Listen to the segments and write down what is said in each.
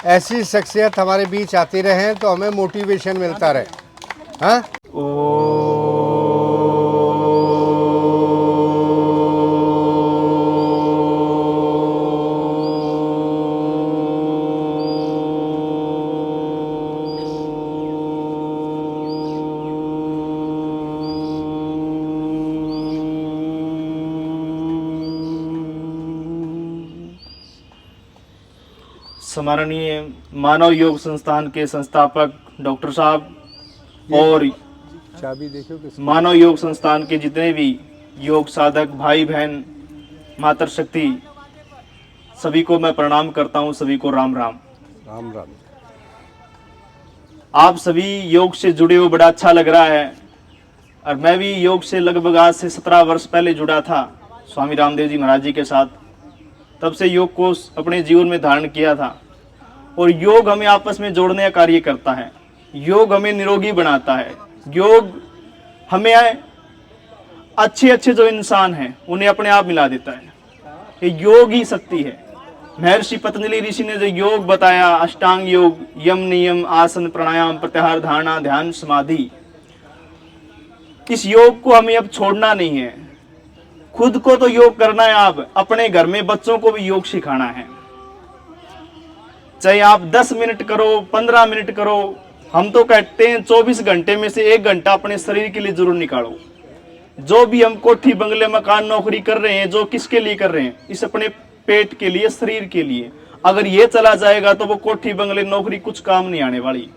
ऐसी शख्सियत हमारे बीच आती रहे तो हमें मोटिवेशन मिलता रहे। हाँ, सम्माननीय मानव योग संस्थान के संस्थापक डॉक्टर साहब और चाबी देखो किस मानव योग संस्थान के जितने भी योग साधक भाई बहन मातृशक्ति सभी को मैं प्रणाम करता हूं। सभी को राम राम। राम राम। आप सभी योग से जुड़े हुए बड़ा अच्छा लग रहा है और मैं भी योग से लगभग आज से 17 वर्ष पहले जुड़ा था स्वामी रामदेव जी महाराज जी के साथ। तब से योग को अपने जीवन में धारण किया था और योग हमें आपस में जोड़ने का कार्य करता है। योग हमें निरोगी बनाता है। योग हमें अच्छे जो इंसान हैं उन्हें अपने आप मिला देता है। ये योग ही शक्ति है। महर्षि पतंजलि ऋषि ने जो योग बताया, अष्टांग योग, यम नियम, आसन, प्राणायाम, प्रत्याहार, धारणा, ध्यान, समाधि, इस योग को हमें अब छोड़ना नहीं है। खुद को तो योग करना है, आप अपने घर में बच्चों को भी योग सिखाना है। चाहे आप 10 मिनट करो, 15 मिनट करो, हम तो कहते हैं 24 घंटे में से 1 घंटा अपने शरीर के लिए जरूर निकालो। जो भी हम कोठी बंगले मकान नौकरी कर रहे हैं, जो किसके लिए कर रहे हैं? इस अपने पेट के लिए, शरीर के लिए। अगर ये चला जाएगा तो वो कोठी बंगले नौकरी कुछ काम नहीं आने वाली।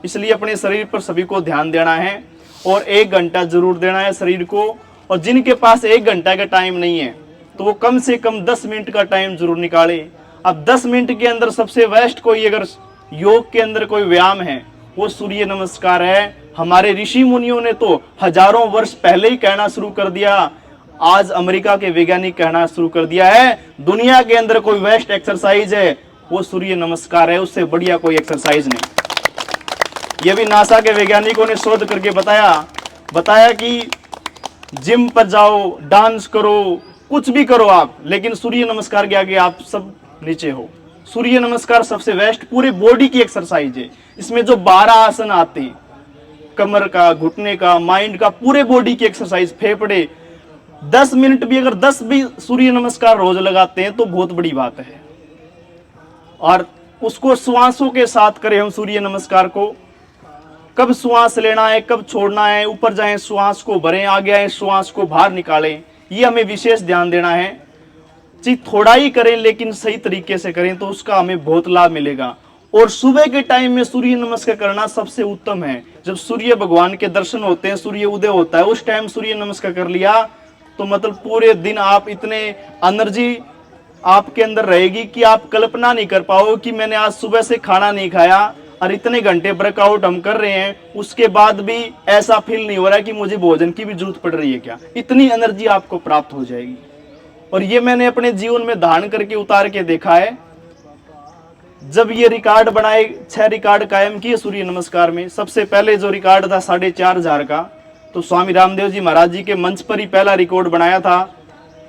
इसलिए अपने शरीर पर सभी को ध्यान देना है और 1 घंटा जरूर देना है शरीर को। और जिनके पास 1 घंटा का टाइम नहीं है तो वो कम से कम 10 मिनट का टाइम जरूर निकाले। अब 10 मिनट के अंदर सबसे बेस्ट कोई अगर योग के अंदर कोई व्यायाम है वो सूर्य नमस्कार है। हमारे ऋषि मुनियों ने तो हजारों वर्ष पहले ही कहना शुरू कर दिया। आज अमेरिका के वैज्ञानिक कहना शुरू कर दिया है दुनिया के अंदर कोई बेस्ट एक्सरसाइज है वो सूर्य नमस्कार है। उससे बढ़िया कोई एक्सरसाइज नहीं। यह भी नासा के वैज्ञानिकों ने शोध करके बताया कि जिम पर जाओ, डांस करो, कुछ भी करो आप, लेकिन सूर्य नमस्कार के आगे आप सब नीचे हो। सूर्य नमस्कार सबसे बेस्ट पूरे बॉडी की एक्सरसाइज है। इसमें जो 12 आसन आते हैं, कमर का, घुटने का, माइंड का, पूरे बॉडी की एक्सरसाइज, फेफड़े, 10 मिनट भी अगर 10 भी सूर्य नमस्कार रोज लगाते हैं तो बहुत बड़ी बात है। और उसको श्वासों के साथ करें हम सूर्य नमस्कार को। कब श्वास लेना है, कब छोड़ना है, ऊपर जाएं श्वास को भरें, आगे आए श्वास को बाहर निकालें, ये हमें विशेष ध्यान देना है। जी थोड़ा ही करें लेकिन सही तरीके से करें तो उसका हमें बहुत लाभ मिलेगा। और सुबह के टाइम में सूर्य नमस्कार करना सबसे उत्तम है। जब सूर्य भगवान के दर्शन होते हैं, सूर्य उदय होता है, उस टाइम सूर्य नमस्कार कर लिया तो मतलब पूरे दिन आप इतने एनर्जी आपके अंदर रहेगी कि आप कल्पना नहीं कर पाओ कि मैंने आज सुबह से खाना नहीं खाया और इतने घंटे वर्कआउट हम कर रहे हैं, उसके बाद भी ऐसा फील नहीं हो रहा है कि मुझे भोजन की भी जरूरत पड़ रही है क्या। इतनी एनर्जी आपको प्राप्त हो जाएगी। और ये मैंने अपने जीवन में धारण करके उतार के देखा है। जब ये रिकॉर्ड बनाए, 6 रिकॉर्ड कायम किए सूर्य नमस्कार में। सबसे पहले जो रिकॉर्ड था 4,500 का, तो स्वामी रामदेव जी महाराज जी के मंच पर ही पहला रिकॉर्ड बनाया था।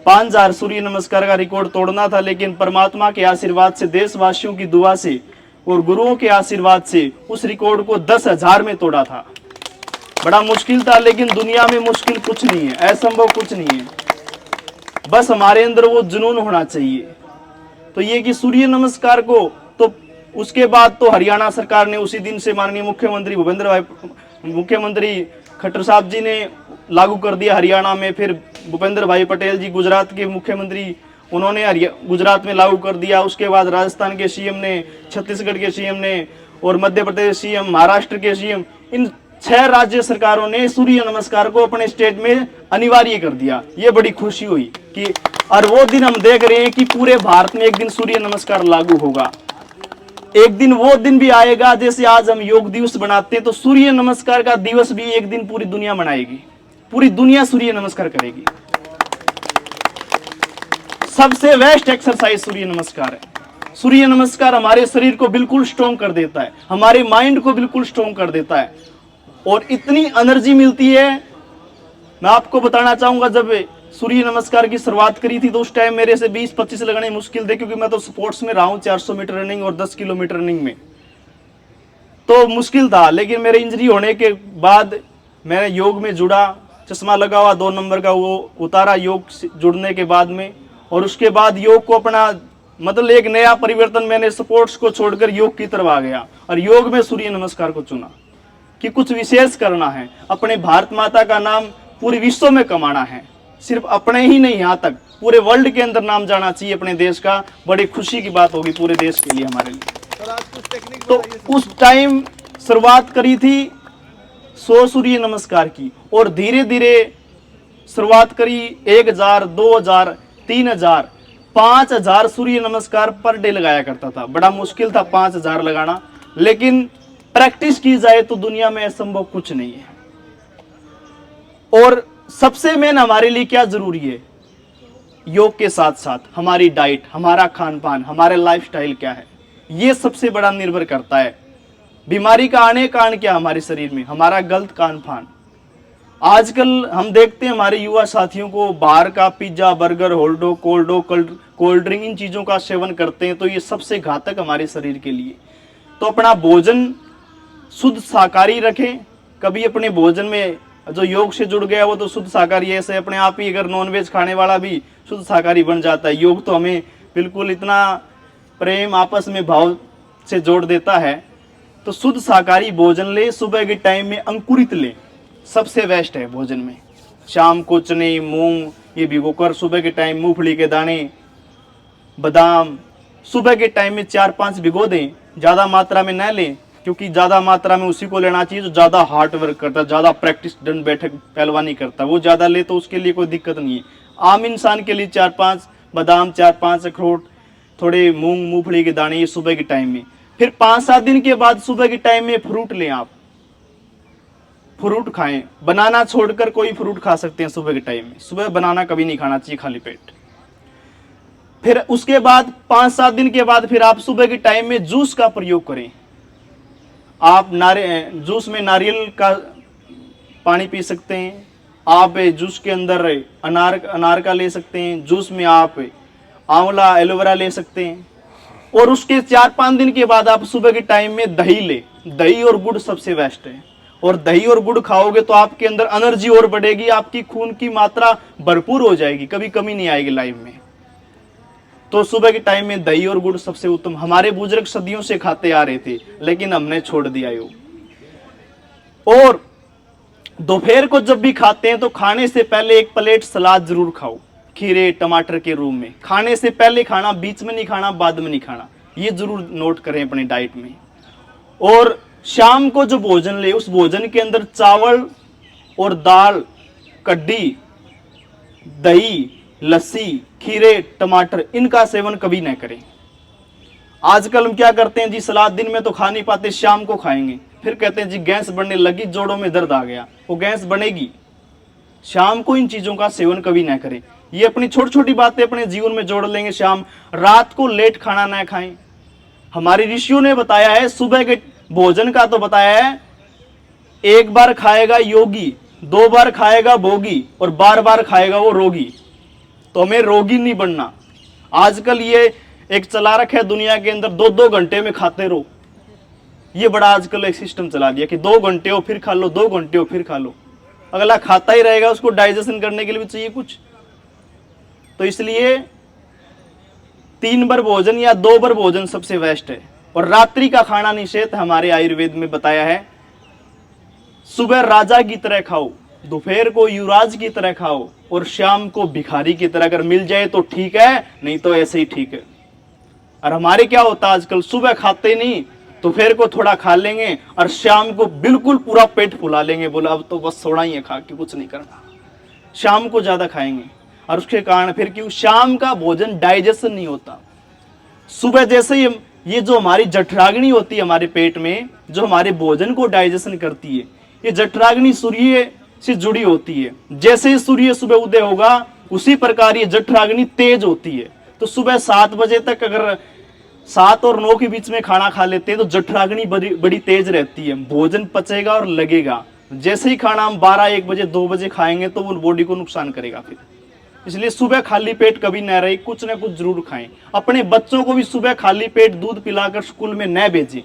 5,000 सूर्य नमस्कार का रिकॉर्ड तोड़ना था, लेकिन परमात्मा के आशीर्वाद से, देशवासियों की दुआ से और गुरुओं के आशीर्वाद से उस रिकॉर्ड को 10,000 में तोड़ा था। बड़ा मुश्किल था, लेकिन दुनिया में मुश्किल कुछ नहीं है, असंभव कुछ नहीं है। बस हमारे अंदर वो जुनून होना चाहिए। तो ये कि सूर्य नमस्कार को तो उसके बाद तो हरियाणा सरकार ने उसी दिन से माननीय मुख्यमंत्री खट्टर साहब जी ने लागू कर दिया हरियाणा में। फिर भूपेंद्र भाई पटेल जी गुजरात के मुख्यमंत्री, उन्होंने गुजरात में लागू कर दिया। उसके बाद राजस्थान के सीएम ने, छत्तीसगढ़ के सीएम ने और मध्य प्रदेश सीएम, महाराष्ट्र के सीएम, इन 6 राज्य सरकारों ने सूर्य नमस्कार को अपने स्टेट में अनिवार्य कर दिया। ये बड़ी खुशी हुई कि और वो दिन हम देख रहे हैं कि पूरे भारत में एक दिन सूर्य नमस्कार लागू होगा। एक दिन वो दिन भी आएगा, जैसे आज हम योग दिवस बनाते हैं तो सूर्य नमस्कार का दिवस भी एक दिन पूरी दुनिया मनाएगी। पूरी दुनिया सूर्य नमस्कार करेगी। सबसे बेस्ट एक्सरसाइज सूर्य नमस्कार है। सूर्य नमस्कार हमारे शरीर को बिल्कुल स्ट्रॉन्ग कर देता है, हमारे माइंड को बिल्कुल स्ट्रॉन्ग कर देता है और इतनी एनर्जी मिलती है। मैं आपको बताना चाहूंगा, जब सूर्य नमस्कार की शुरुआत करी थी तो उस टाइम मेरे से 20-25 लगाने मुश्किल थे, क्योंकि मैं तो स्पोर्ट्स में रहा हूँ 400 मीटर रनिंग और 10 किलोमीटर रनिंग में, तो मुश्किल था। लेकिन मेरे इंजरी होने के बाद मैं योग में जुड़ा, चश्मा लगा हुआ 2 नंबर का वो उतारा योग से जुड़ने के बाद में, और उसके बाद योग को अपना मतलब एक नया परिवर्तन, मैंने स्पोर्ट्स को छोड़कर योग की तरफ आ गया और योग में सूर्य नमस्कार को चुना कि कुछ विशेष करना है, अपने भारत माता का नाम पूरे विश्व में कमाना है, सिर्फ अपने ही नहीं, यहाँ तक पूरे वर्ल्ड के अंदर नाम जाना चाहिए अपने देश का। बड़ी खुशी की बात होगी पूरे देश के लिए, हमारे लिए। तो उस टाइम शुरुआत करी थी 100 सूर्य नमस्कार की, और धीरे धीरे शुरुआत करी 1000, 2000, 3000, 5000 सूर्य नमस्कार पर डे लगाया करता था। बड़ा मुश्किल था 5000 लगाना, लेकिन प्रैक्टिस की जाए तो दुनिया में असंभव कुछ नहीं है। और सबसे मेन हमारे लिए क्या जरूरी है, योग के साथ साथ हमारी डाइट, हमारा खान पान, हमारे लाइफस्टाइल क्या है, ये सबसे बड़ा निर्भर करता है। बीमारी का आने का कारण क्या हमारे शरीर में, हमारा गलत खान पान। आजकल हम देखते हैं हमारे युवा साथियों को बाहर का पिज्जा, बर्गर, होल्डो, कोल्ड ड्रिंक, इन चीजों का सेवन करते हैं, तो ये सबसे घातक हमारे शरीर के लिए। तो अपना भोजन शुद्ध शाकाहारी रखें। कभी अपने भोजन में जो योग से जुड़ गया वो तो शुद्ध शाकाहारी है, ऐसे अपने आप ही अगर नॉनवेज खाने वाला भी शुद्ध शाकाहारी बन जाता है। योग तो हमें बिल्कुल इतना प्रेम आपस में भाव से जोड़ देता है। तो शुद्ध शाकाहारी भोजन ले, सुबह के टाइम में अंकुरित ले, सबसे बेस्ट है भोजन में। शाम को चने, मूंग ये भिगोकर सुबह के टाइम, मूंगफली के दाने, बादाम सुबह के टाइम में 4-5 भिगो दें, ज़्यादा मात्रा में न लें, क्योंकि ज़्यादा मात्रा में उसी को लेना चाहिए जो ज़्यादा हार्ड वर्क करता है, ज़्यादा प्रैक्टिस दंड बैठक पहलवानी करता है, वो ज़्यादा ले तो उसके लिए कोई दिक्कत नहीं है। आम इंसान के लिए 4-5 बादाम, 4-5 अखरोट, थोड़े मूंग, मूंगफली के दाने, ये सुबह के टाइम में। फिर 5-7 दिन के बाद सुबह के टाइम में फ्रूट लें, आप फ्रूट खाएं, बनाना छोड़कर कोई फ्रूट खा सकते हैं सुबह के टाइम में। सुबह बनाना कभी नहीं खाना चाहिए खाली पेट। फिर उसके बाद 5-7 दिन के बाद फिर आप सुबह के टाइम में जूस का प्रयोग करें। आप जूस में नारियल का पानी पी सकते हैं, आप जूस के अंदर अनार का ले सकते हैं, जूस में आप आंवला, एलोवेरा ले सकते हैं। और उसके 4-5 दिन के बाद आप सुबह के टाइम में दही ले। दही और गुड़ सबसे बेस्ट है, और दही और गुड़ खाओगे तो आपके अंदर एनर्जी और बढ़ेगी, आपकी खून की मात्रा भरपूर हो जाएगी, कभी कमी नहीं आएगी लाइफ में। तो सुबह के टाइम में दही और गुड़ सबसे उत्तम। हमारे बुजुर्ग सदियों से खाते आ रहे थे, लेकिन हमने छोड़ दिया योग। और दोपहर को जब भी खाते हैं तो खाने से पहले एक प्लेट सलाद जरूर खाओ, खीरे टमाटर के रूप में। खाने से पहले खाना, बीच में नहीं खाना, बाद में नहीं खाना, ये जरूर नोट करें अपनी डाइट में। और शाम को जो भोजन ले, उस भोजन के अंदर चावल और दाल, कड्डी, दही, लस्सी, खीरे, टमाटर, इनका सेवन कभी न करें। आजकल हम क्या करते हैं जी, सलाद दिन में तो खा नहीं पाते, शाम को खाएंगे, फिर कहते हैं जी गैस बढ़ने लगी, जोड़ों में दर्द आ गया। वो गैस बनेगी। शाम को इन चीजों का सेवन कभी ना करें। ये अपनी छोटी छोटी बातें अपने जीवन में जोड़ लेंगे। शाम, रात को लेट खाना ना खाएं। हमारे ऋषियों ने बताया है, सुबह के भोजन का तो बताया है, एक बार खाएगा योगी, 2 बार खाएगा भोगी, और बार बार खाएगा वो रोगी। तो हमें रोगी नहीं बनना। आजकल ये एक चला रखा है दुनिया के अंदर, 2-2 घंटे में खाते रहो। ये बड़ा आजकल एक सिस्टम चला दिया कि 2 घंटे हो फिर खा लो, 2 घंटे हो फिर खा लो। अगला खाता ही रहेगा, उसको डाइजेशन करने के लिए भी चाहिए कुछ। तो इसलिए 3 बार भोजन या 2 बार भोजन सबसे बेस्ट है। और रात्रि का खाना निषेध हमारे आयुर्वेद में बताया है। सुबह राजा की तरह खाओ, दोपहर को युवराज की तरह खाओ, और शाम को भिखारी की तरह। अगर मिल जाए तो ठीक है, नहीं तो ऐसे ही ठीक है। और हमारे क्या होता है आजकल, सुबह खाते नहीं, दोपहर को थोड़ा खा लेंगे और शाम को बिल्कुल पूरा पेट फुला लेंगे, बोला अब तो बस थोड़ा ही है, खा के कुछ नहीं करना। शाम को ज्यादा खाएंगे और उसके कारण फिर क्यों, शाम का भोजन डाइजेशन नहीं होता। सुबह जैसे ही ये जो हमारी जठराग्नि होती है हमारे पेट में, जो हमारे भोजन को डाइजेशन करती है, ये जठराग्नि सूर्य से जुड़ी होती है। जैसे ही सूर्य सुबह उदय होगा, उसी प्रकार ये जठराग्नि तेज होती है। तो सुबह 7 बजे तक अगर 7 और 9 के बीच में खाना खा लेते हैं तो जठराग्नि बड़ी तेज रहती है, भोजन पचेगा और लगेगा। जैसे ही खाना हम 12, 1 बजे, 2 बजे खाएंगे तो वो बॉडी को नुकसान करेगा फिर। इसलिए सुबह खाली पेट कभी न रहे, कुछ ना कुछ जरूर खाएं। अपने बच्चों को भी सुबह खाली पेट दूध पिलाकर स्कूल में न भेजें।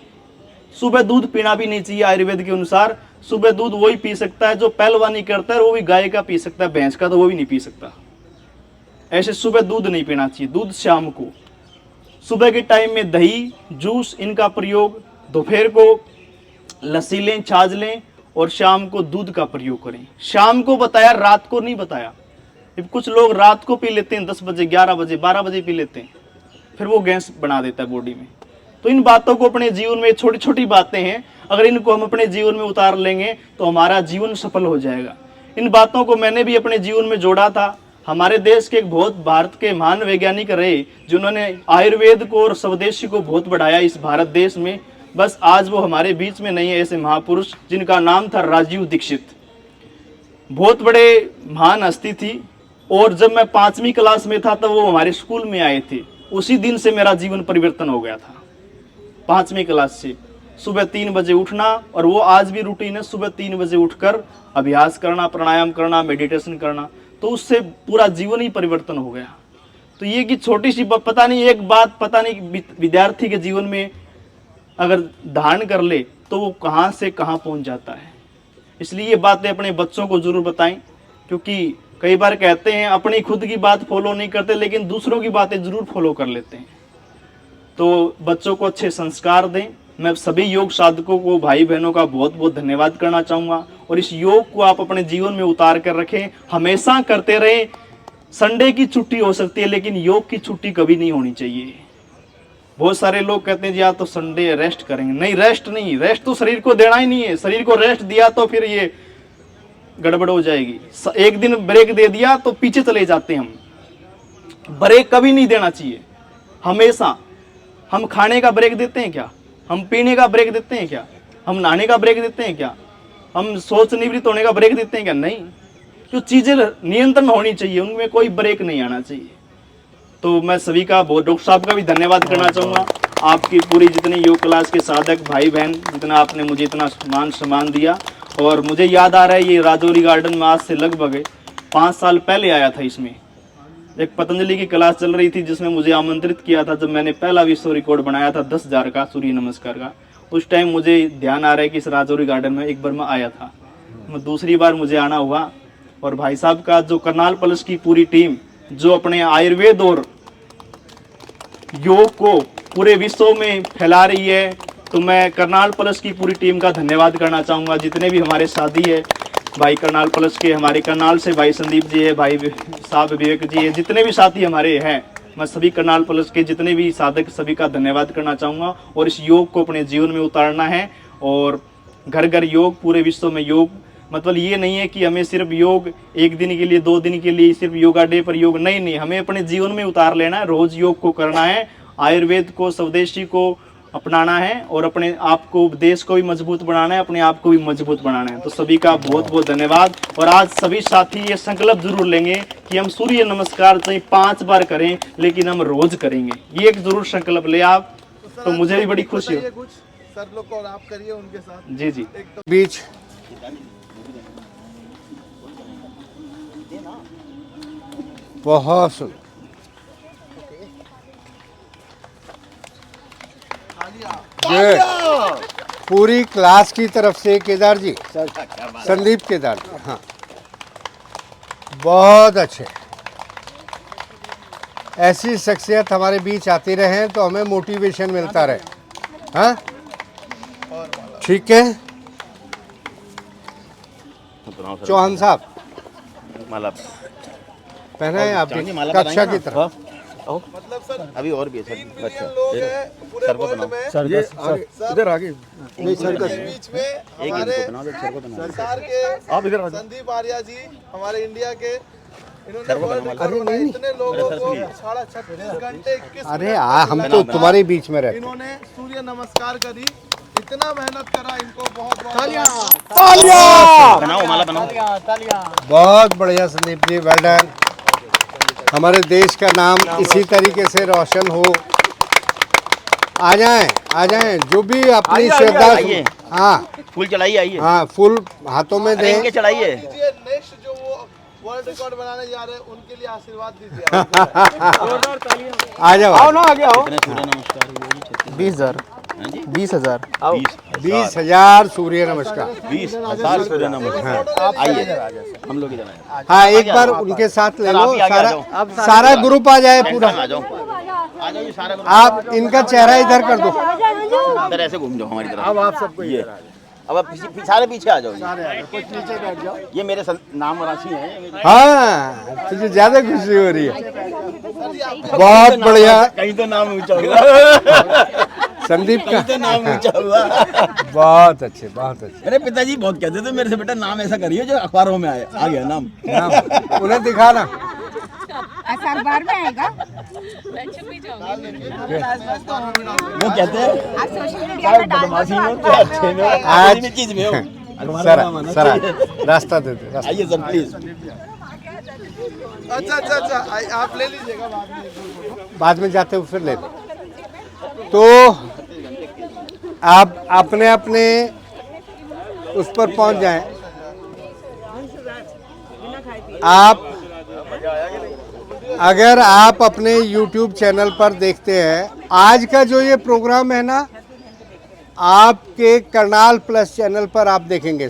सुबह दूध पीना भी नहीं चाहिए आयुर्वेद के अनुसार। सुबह दूध वही पी सकता है जो पहलवानी करता है, वो भी गाय का पी सकता है, भैंस का तो वो भी नहीं पी सकता। ऐसे सुबह दूध नहीं पीना चाहिए, दूध शाम को। सुबह के टाइम में दही, जूस इनका प्रयोग, दोपहर को लस्सी लें, छाछ लें, और शाम को दूध का प्रयोग करें। शाम को बताया, रात को नहीं बताया। कुछ लोग रात को पी लेते हैं, 10 बजे, 11 बजे, 12 बजे पी लेते हैं, फिर वो गैस बना देता है बॉडी में। तो इन बातों को अपने जीवन में, छोटी छोटी बातें हैं, अगर इनको हम अपने जीवन में उतार लेंगे तो हमारा जीवन सफल हो जाएगा। इन बातों को मैंने भी अपने जीवन में जोड़ा था। हमारे देश के एक बहुत, भारत के महान वैज्ञानिक रहे जिन्होंने आयुर्वेद को और स्वदेशी को बहुत बढ़ाया इस भारत देश में। बस आज वो हमारे बीच में नहीं है, ऐसे महापुरुष जिनका नाम था राजीव दीक्षित। बहुत बड़े महान हस्ती थी, और जब मैं 5वीं क्लास में था तब वो हमारे स्कूल में आए थे। उसी दिन से मेरा जीवन परिवर्तन हो गया था। 5वीं क्लास से सुबह 3 बजे उठना, और वो आज भी रूटीन है, सुबह 3 बजे उठकर अभ्यास करना, प्राणायाम करना, मेडिटेशन करना, तो उससे पूरा जीवन ही परिवर्तन हो गया। तो ये कि छोटी सी पता नहीं, एक बात पता नहीं विद्यार्थी के जीवन में अगर धारण कर ले तो वो कहाँ से कहाँ पहुँच जाता है। इसलिए ये बातें अपने बच्चों को जरूर बताएं, क्योंकि कई बार कहते हैं अपनी खुद की बात फॉलो नहीं करते, लेकिन दूसरों की बातें जरूर फॉलो कर लेते हैं। तो बच्चों को अच्छे संस्कार दें। मैं सभी योग साधकों को, भाई बहनों का बहुत बहुत धन्यवाद करना चाहूँगा, और इस योग को आप अपने जीवन में उतार कर रखें, हमेशा करते रहें। संडे की छुट्टी हो सकती है, लेकिन योग की छुट्टी कभी नहीं होनी चाहिए। बहुत सारे लोग कहते हैं जी आज तो संडे रेस्ट करेंगे। नहीं, रेस्ट नहीं, रेस्ट तो शरीर को देना ही नहीं है। शरीर को रेस्ट दिया तो फिर ये गड़बड़ हो जाएगी। एक दिन ब्रेक दे दिया तो पीछे चले जाते हैं हम। ब्रेक कभी नहीं देना चाहिए, हमेशा। हम खाने का ब्रेक देते हैं क्या? हम पीने का ब्रेक देते हैं क्या? हम नहाने का ब्रेक देते हैं क्या? हम सोच निवृत्त होने का ब्रेक देते हैं क्या? नहीं। जो चीजें नियंत्रण होनी चाहिए उनमें कोई ब्रेक नहीं आना चाहिए। तो मैं सभी का, डॉक्टर साहब का भी धन्यवाद करना चाहूँगा। आपकी पूरी जितनी योग क्लास के साधक भाई बहन, जितना आपने मुझे इतना मान सम्मान दिया। और मुझे याद आ रहा है, ये राजौरी गार्डन में आज से लगभग 5 साल पहले आया था। इसमें एक पतंजलि की क्लास चल रही थी जिसमें मुझे आमंत्रित किया था, जब मैंने पहला विश्व रिकॉर्ड बनाया था 10,000 का सूर्य नमस्कार का। उस टाइम मुझे ध्यान आ रहा है कि इस राजौरी गार्डन में एक बार मैं आया था। दूसरी बार मुझे आना हुआ, और भाई साहब का जो करनाल प्लस की पूरी टीम जो अपने आयुर्वेद और योग को पूरे विश्व में फैला रही है, तो मैं करनाल प्लस की पूरी टीम का धन्यवाद करना चाहूँगा। जितने भी हमारे साथी है, भाई करनाल प्लस के, हमारे करनाल से भाई संदीप जी है, भाई साहब विवेक जी है, जितने भी साथी हमारे हैं, मैं सभी करनाल प्लस के जितने भी साधक सभी का धन्यवाद करना चाहूँगा। और इस योग को अपने जीवन में उतारना है, और घर घर योग, पूरे विश्व में योग। मतलब ये नहीं है कि हमें सिर्फ योग 1 दिन के लिए, 2 दिन के लिए सिर्फ योगा डे पर योग, नहीं, हमें अपने जीवन में उतार लेना है। रोज योग को करना है, आयुर्वेद को, स्वदेशी को अपनाना है, और अपने आप को, देश को भी मजबूत बनाना है, अपने आप को भी मजबूत बनाना है। तो सभी का बहुत बहुत धन्यवाद। और आज सभी साथी ये संकल्प जरूर लेंगे कि हम सूर्य नमस्कार चाहे 5 बार करें, लेकिन हम रोज करेंगे। ये एक जरूर संकल्प ले आप, तो मुझे भी बड़ी खुशी हो। कुछ सर लोग और आप करिए उनके साथ। जी जी। बीच बहुत सुंदर। ये पूरी क्लास की तरफ से केदार जी, संदीप केदार जी, हाँ बहुत अच्छे। ऐसी शख्सियत हमारे बीच आती रहे तो हमें मोटिवेशन मिलता रहे। हाँ ठीक है। चौहान साहब माला पहना है आप भी कक्षा की तरफ। मतलब सर अभी और भी है सर, बच्चा लोग हैं पूरे वर्ल्ड में, सर इधर आगे नहीं सर के बीच में एक हमारे इनको बनाओ, सर को बनाओ। सरकार के आप इधर आ जाओ। संदीप आर्या जी हमारे इंडिया के, इन्होंने सर को वर्ल्ड बनाओ। रिकॉर्ड बनाया। इतने लोगों को 36.5 घंटे 21 अरे हम तो तुम्हारे बीच में रहते। इन्होंने सूर्य नमस्कार करी, इतना मेहनत करा, इनको बहुत बहुत बनाओ माला बनाओ। बहुत बढ़िया संदीप जी, वेल डन। हमारे देश का नाम इसी तरीके से रोशन हो। आ जाएं जो भी अपनी श्रद्धा। आइए। हाँ फूल चलाइए, आइए। हाँ फुल हाथों में दें। इनके चढ़ाइए। नेक्स्ट जो वो वर्ल्ड रिकॉर्ड बनाने जा रहे हैं, उनके लिए आशीर्वाद दीजिए। आ जाओ कितने सूर्य नमस्कार हुए जी? 20,000 हैं जी? 20,000 20,000 सूर्य नमस्कार। 20,000 सूर्य नमस्कार। आइए हम लोग इधर आए। हाँ, एक बार उनके साथ ले लो, आप ही आगे आ सारा जाओ। सारा ग्रुप आ जाए पूरा। आ जाओ ये सारा ग्रुप। आप इनका चेहरा इधर कर दो। इधर ऐसे घूम जाओ हमारी तरफ। अब आप सबको ये अब आप सारे पीछे आ जाओ। ये मेरे नाम राशि है। हाँ, तुझे ज्यादा खुशी हो रही है। बहुत बढ़िया। कहीं तो नाम ऊंचा हुआ। संदीप का तो नाम ऊंचा हुआ। बहुत अच्छे, बहुत अच्छे मेरे पिताजी बहुत कहते थे मेरे से, बेटा नाम ऐसा करिए जो अखबारों में आए। आ गया नाम। नाम उन्हें दिखाना। अखबार में आएगा। वो कहते हैं आप सोशल मीडिया में डाल बदमाशी में हो तो अखबार अच्छे में हो, आज किसी भी चीज में हो। अखबार सरा में आना सरा चाहिए। रास्ता दे दे रास्ता। आइए सर प्लीज। अच्छा अच्छा अच्छा, आप ले लीजिएगा बाद में। बाद में जाते हो फिर ले लो। तो आप अपने अपने उस पर पहुंच जाएं। आप अगर आप अपने YouTube चैनल पर देखते हैं, आज का जो ये प्रोग्राम है ना, आपके करनाल प्लस चैनल पर आप देखेंगे।